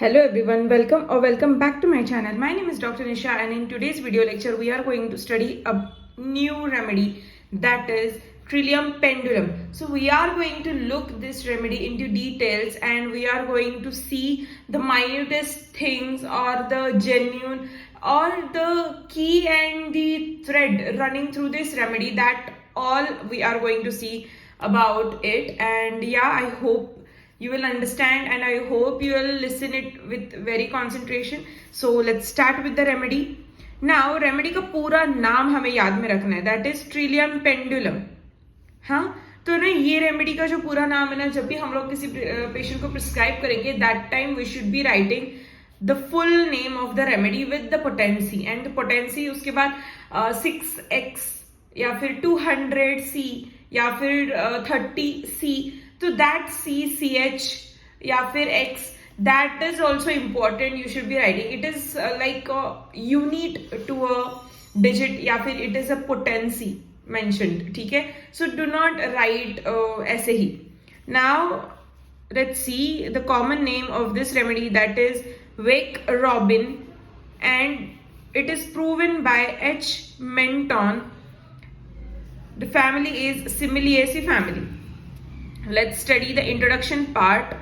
Hello everyone, welcome or welcome back to my channel. My name is Dr. Nisha and in today's video lecture we are going to study a new remedy, that is Trillium pendulum. So we are going to look this remedy into details and we are going to see the minutest things or the genuine or the key and the thread running through this remedy, that all we are going to see about it. And yeah, I hope you will understand and I hope you will listen it with very concentration. So let's start with the remedy. Now remedy का पूरा नाम हमें याद में रखना है, that is Trillium pendulum. हाँ, तो ना ये रेमेडी का जो पूरा नाम है ना, जब भी हम लोग किसी पेशेंट को प्रिस्क्राइब करेंगे, that time we should be writing the full name of the remedy with the potency, and the potency उसके बाद 6x या फिर 200C या फिर 30C. तो दैट CH या फिर X, that is also important. You should be writing. It is like a unit to a digit या फिर it is a potency mentioned. ठीक है? So do not write ऐसे ही. Now let's see the common name of this remedy, that is Wake Robin, and it is proven by H. Menton. The family is Similiaceae family. Let's study the introduction part.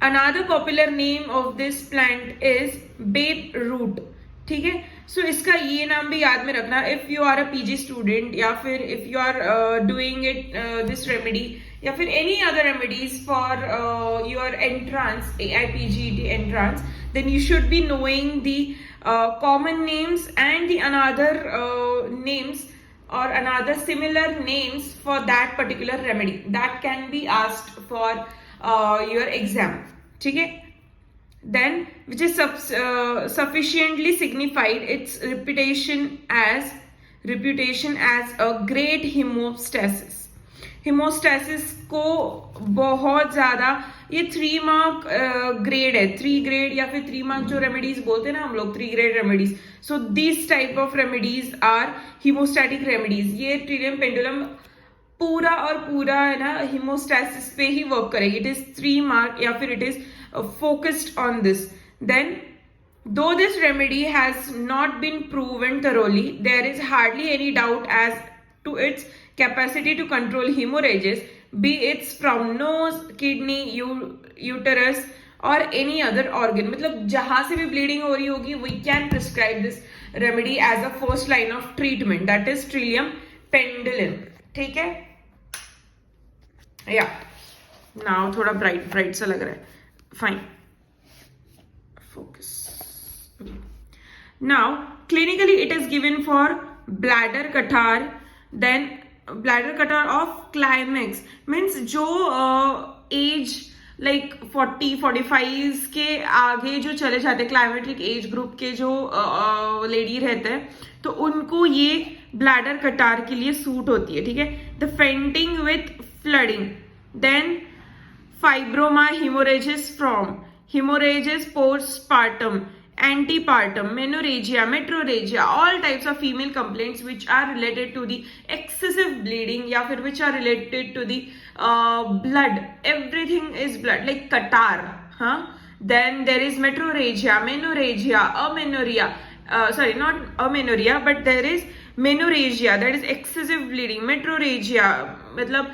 Another popular name of this plant is babe root. ठीक है, सो इसका ये नाम भी याद में रखना if you are a PG student या फिर if you are doing it this remedy या फिर any other remedies for your entrance AIPGET entrance, then you should be knowing the common names and the another names or another similar names for that particular remedy that can be asked for your exam. ठीक है, then which is sufficiently signified its reputation as a great hemostasis. hemostasis को बहुत ज्यादा ये 3 mark grade है, 3 grade या फिर 3 mark जो रेमेडीज बोलते हैं ना हम लोग, 3 grade remedies. So this type of remedies are hemostatic remedies. ये ट्रिलियम पेंडुलम पूरा और पूरा है ना हीमोस्टैसिस पे ही वर्क करेगी. इट इज 3 मार्क या फिर it is focused on this. Then though this remedy has not been proven thoroughly, there is hardly any doubt as to its capacity to control hemorrhages, be it from nose, kidney, uterus or any other organ. मतलब जहां से भी bleeding हो रही होगी, we can prescribe this remedy as a first line of treatment, that is Trillium pendulum. ठीक है, या now थोड़ा bright सा लग रहा है. Fine. Focus. Okay. Now, clinically, it is given for bladder catarrh. Then, bladder catarrh of climax means जो age like 40-45 के आगे जो चले जाते, क्लाइमेटिक एज ग्रुप के जो लेडी रहते हैं, तो उनको ये ब्लैडर कटार के लिए सूट होती है. ठीक है, the fainting with flooding, then fibroma, hemorrhages from hemorrhages postpartum, antepartum, menorrhagia, metrorrhagia, all types of female complaints which are related to the excessive bleeding या फिर which are related to the blood. Everything is blood, like catarrh. Huh? Then there is metrorrhagia, menorrhagia, amenorrhea. Sorry, not amenorrhea, but there is menorrhagia, that is excessive bleeding. metrorrhagia मतलब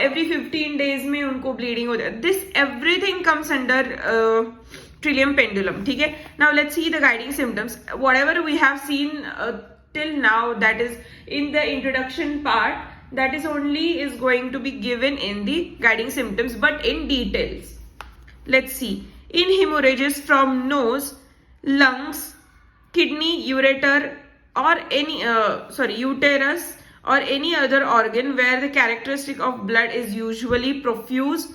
every 15 days में उनको bleeding हो जाता है. This everything comes under Trillium pendulum. ठीक है, now let's see the guiding symptoms. Whatever we have seen till now, that is in the introduction part, that is only is going to be given in the guiding symptoms, but in details. Let's see. In hemorrhages from nose, lungs, kidney, ureter or any uterus or any other organ where the characteristic of blood is usually profuse,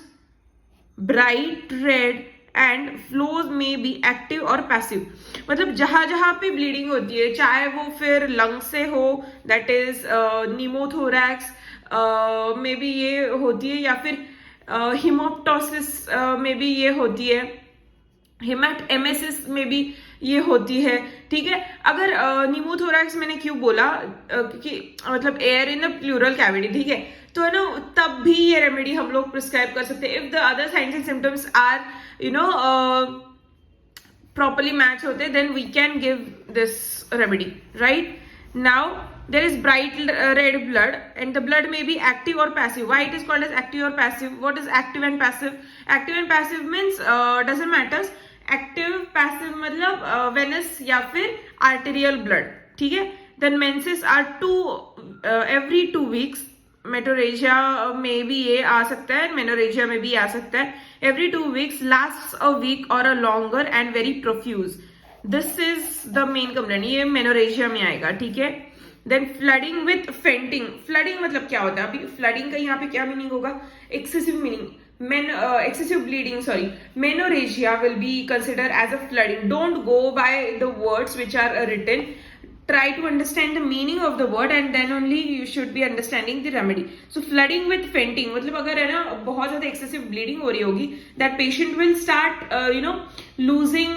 bright red and flows may be active or passive. मतलब जहां जहां पे bleeding होती है, चाहे वो फिर lung से हो, दैट इज निमोथोरैक्स में भी ये होती है, या फिर हिमोप्टोसिस में भी ये होती है, हेमेटेमेसिस में भी ये होती है. ठीक है, अगर निमोथोरैक्स मैंने क्यों बोला, क्योंकि मतलब air in a pleural cavity. ठीक है, तो है ना, तब भी ये रेमेडी हम लोग प्रिस्क्राइब कर सकते हैं if the other signs and symptoms are properly match hote, then we can give this remedy, right? Now there is bright red blood, and the blood may be active or passive. Why it is called as active or passive? What is active and passive? Active and passive means doesn't matter. Active passive मतलब venous या फिर arterial blood, ठीक है. Then menses are every 2 weeks. Metrorrhagia में भी ये आ सकता है, मेनोरेजिया में भी आ सकता है. Every 2 weeks, last a week और a longer and very profuse. This is the main complaint, ये मेनोरेजिया में आएगा, ठीक है. Then flooding with fainting. Flooding मतलब क्या होता है? अभी फ्लडिंग का यहाँ पे क्या मीनिंग होगा? Excessive meaning. Excessive bleeding, sorry. Menorrhagia will be considered as a flooding. Don't go by the words which are written. Try to understand the meaning of the word, and then only you should be understanding the remedy. So flooding with fainting मतलब अगर है ना बहुत ज्यादा excessive bleeding हो रही होगी, that patient will start losing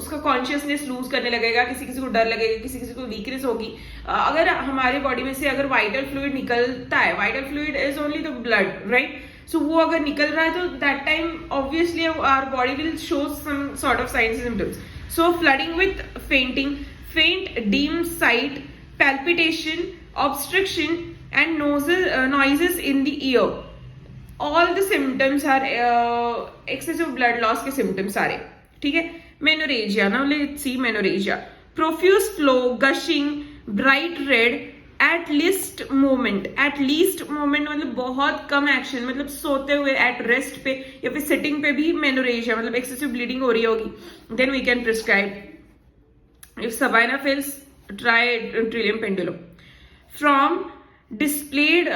उसका consciousness lose करने लगेगा. किसी किसी को डर लगेगा, किसी किसी को weakness होगी. अगर हमारे बॉडी में से अगर vital fluid निकलता है, vital fluid is only the blood, right? So वो अगर निकल रहा है तो that time obviously our body will show some sort of signs and symptoms. So flooding with fainting, faint, dim sight, palpitation, obstruction, and noises in the ear. All the symptoms are excessive blood loss के symptoms सारे, ठीक है. Menorrhagia, now let's see menorrhagia. Profuse flow, gushing, bright red, at least moment. At least moment मतलब बहुत कम action, मतलब सोते हुए, at rest पे या फिर सिटिंग पे भी मेनोरेजिया मतलब एक्सेसिव ब्लीडिंग हो रही होगी. Then we can prescribe. If sabina fails, try trillium pendulum. From displaced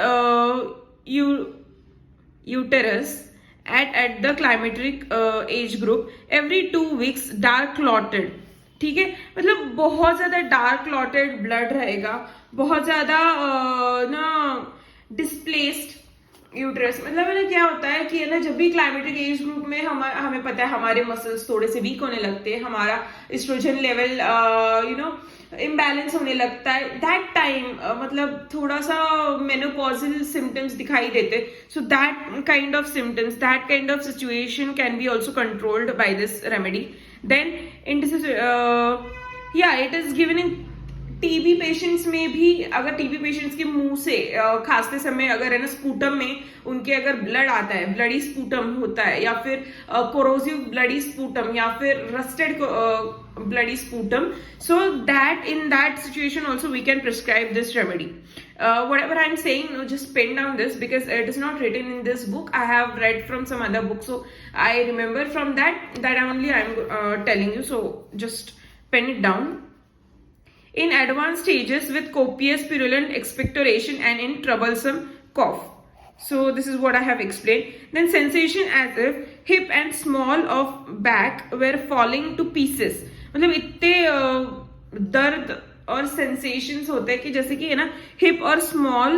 uterus at the climacteric age group, every 2 weeks dark clotted, ठीक है. मतलब बहुत ज्यादा डार्क क्लॉटेड ब्लड रहेगा, बहुत ज्यादा ना डिस्प्लेस्ड यूट्रस. मतलब है ना क्या होता है कि है ना जब भी क्लाइमेटिक एज ग्रुप में हमें पता है हमारे मसल्स थोड़े से वीक होने लगते हैं, हमारा एस्ट्रोजन लेवल इम्बैलेंस होने लगता है. दैट टाइम मतलब थोड़ा सा मेनोपॉजल सिम्टम्स दिखाई देते. So that kind of symptoms, that kind of situation can be also controlled by this remedy. Then it is given in TB patients में भी. अगर टीबी पेशेंट्स के मुंह से खांसते समय अगर है ना स्पूटम में उनके अगर ब्लड आता है, ब्लडी स्पूटम होता है, या फिर कोरोसिव ब्लडी स्पूटम, या फिर rusted bloody sputum, so that in that situation also we can prescribe this remedy. Whatever I'm saying, just pen down this because it is not written in this book. I have read from some other book, so I remember from that only I'm telling you. So just pen it down. In advanced stages with copious purulent expectoration and in troublesome cough. So this is what I have explained. Then sensation as if hip and small of back were falling to pieces. मतलब इतने दर्द और sensations होते हैं कि जैसे कि है ना हिप और small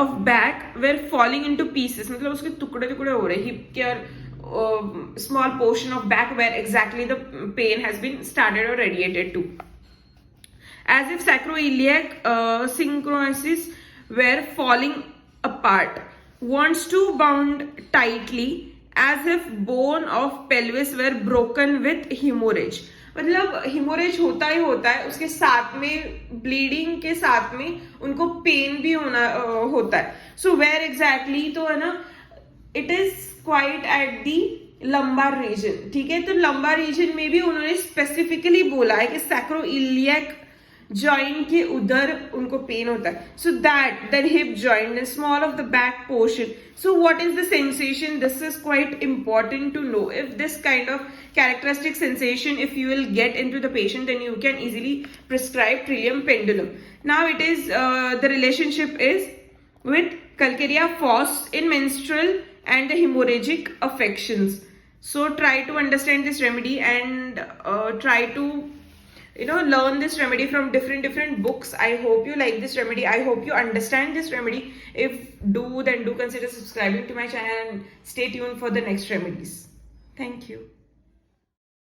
of back were falling into pieces, मतलब उसके टुकड़े टुकड़े हो रहे. हिप के और small portion of back where exactly the pain has been started और radiated to. As if sacroiliac synchronosis were falling apart, wants to bound tightly, as if bone of pelvis were broken with hemorrhage. मतलब haemorrhage होता ही होता है, उसके साथ में bleeding के साथ में उनको पेन भी होता है. सो वेयर एग्जैक्टली, तो है ना it is quite at the lumbar region, ठीक है. तो लंबार रीजन में भी उन्होंने स्पेसिफिकली बोला है कि सैक्रोइलियक जॉइंट के उधर उनको पेन होता है. So that hip joint small of the back portion. So what is the sensation? This is quite important to know. If this kind of characteristic sensation if you will get into the patient, then you can easily prescribe Trillium pendulum. Now it is the relationship is with Calcarea fos in menstrual and the hemorrhagic affections. So try to understand this remedy and try to learn this remedy from different books. I hope you like this remedy. I hope you understand this remedy. If do, then do consider subscribing to my channel and stay tuned for the next remedies. Thank you.